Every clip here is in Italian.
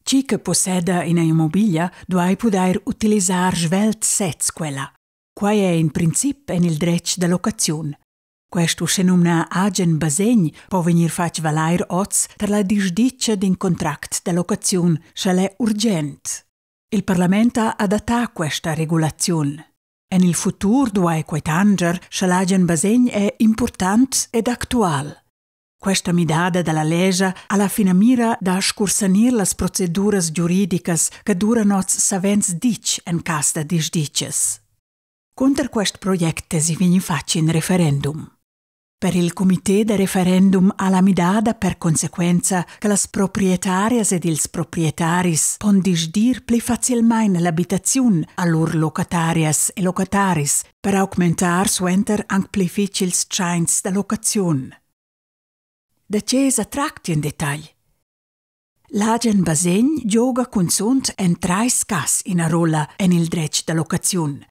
Chi che posseda una immobiglia deve poter utilizzare svelt sez quella. Quai è in principio il dretto da locazione. Questo se nomina agen basegn può venir fac valair oz per la disdicia d'un contract da locazione se l'è urgent. Il Parlamento ha adattato questa regolazione. E nel futuro dove quaitanger se l'agen basegn è importante ed attuale. Questa midada della legge alla fine mira da scursanir le procedure giuridiche che durano savens dic in cas de disdices. Contro questo progetto si viene fatto un referendum. Per il comité de referendum alla midada per conseguenza che le proprietarias ed ils proprietaris pon disdir pli facilmente l'abitazione a loro locatarias e locataris per aumentar suenter anche pli difficils chains de locazione. Da chiesa tracti in dettaglio. L'agen basegn gioga consont en tre scas in a rolla en il dretto da locazione.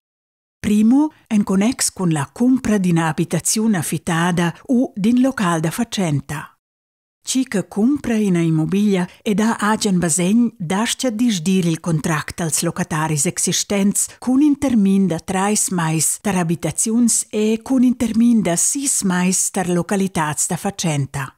Primo, en connex con la compra di un'abitazione affittata o din local da facenta. Chi che compra una immobiglia e da agen basegn dascia disdir il contract als locataris existents con in termin da 3 mais ter abitazions e con in termin da 6 mais ter localitats da facenta.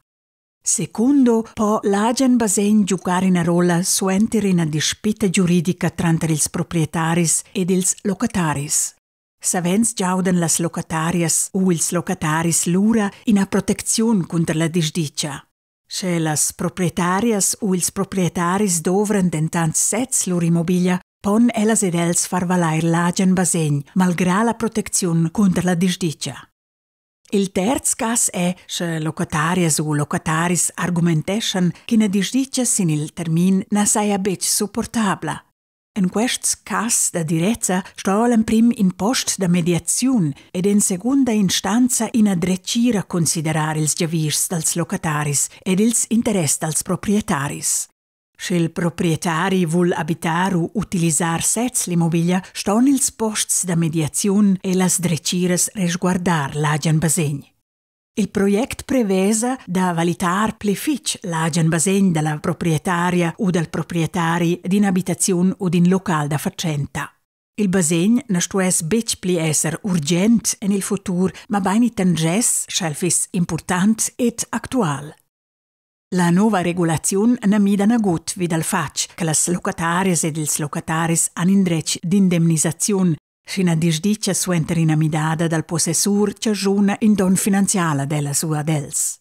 Secondo, può l'agen basegn giocare una rolla suenter in una disputta giuridica tra ils proprietaris ed ils locataris. Savens giauden las locatarias o ils locataris lura in a protezione contro la disdicia. Se las proprietarias o ils proprietaris dovran dentant sez lor immobiglia, pon ellas ed els far valair l'agen basegn, malgrà la protezione contro la disdicia. Il terzo caso è se locatarias o locataris argumenteschan che una disdicia sin il termin na saia bec supportabla. In questo caso da direzza sta in prim in post da mediazione ed in seconda istanza in addrecira considerare ils giavirs dels locataris ed ils interess dels proprietaris. Se il proprietari vuol abitar o utilizzar sez l'immobilia, ston ils posts da mediazione e las dreciras resguardar l'agen basegn. Il progetto prevesa da valitar plefic l'agen basegn della proprietaria o del proprietari din abitazione o din local da facenta. Il basegn ne stues bec pli esser urgent en il futur, ma baini tanges schelfis important et actual. La nuova regolazione ne mida na gut vid al fac che las locatarias ed ils locataris han indrech d'indemnisazione fino a disdicia suenter in amidada dal possessur che giuna in don finanziala della sua dels.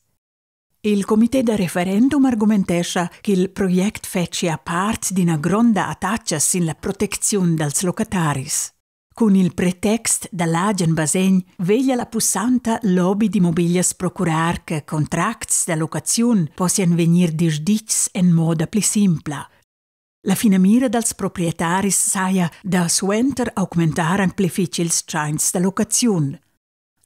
Il comité de referendum argumentescha che il progetto fece a part di una gronda attaccia sin la protezione dels locataris. Con il pretext dall'agen basegn veglia la pussanta lobby di mobilias procurar che contracts da locazione possian venir disdics en moda pli simpla. La finamira dels proprietaris saia da suenter augmentar an pli difficils chains da locazione.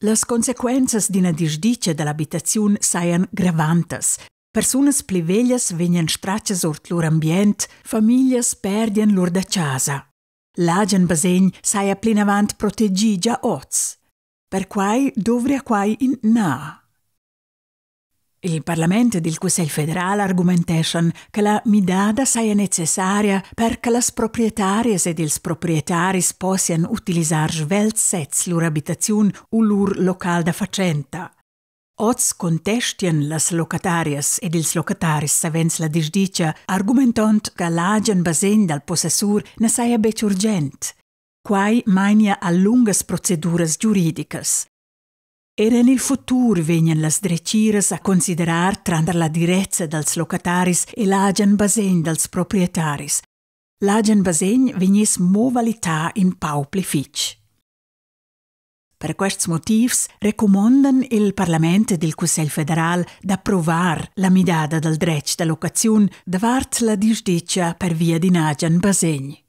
Las consequenzas d'ina disdicia dell'abitazione saian gravantes. Personas pli veglias vegnan straccias ort lor ambient, familias perdian lor da casa. L'agen basegn saia plinavant proteggi già oz. Per quai dovria quai in na. Il Parlamento ed il Consiglio federale argumenteschan che la midada saia necessaria perché las proprietarias ed ils proprietaris possian utilizzar svelt sez lur abitazione o lur local da facenta. Oz contestian las locatarias ed ils locataris savens la disdicia argumentant che l'agen basegn dal possessur ne saia bec urgent. Quai mania a lungas proceduras giuridicas. Era nel futuro venien las dreciras a considerar trandar la direzza dels locataris e l'agen basegn dels proprietaris. L'agen basegn vegnis movalità in pau plefic. Per questi motivi recomandano il Parlamento ed il Consiglio federale d'approvar la midada del dretto da locazione davart la disdicia per via di n'agen basegn.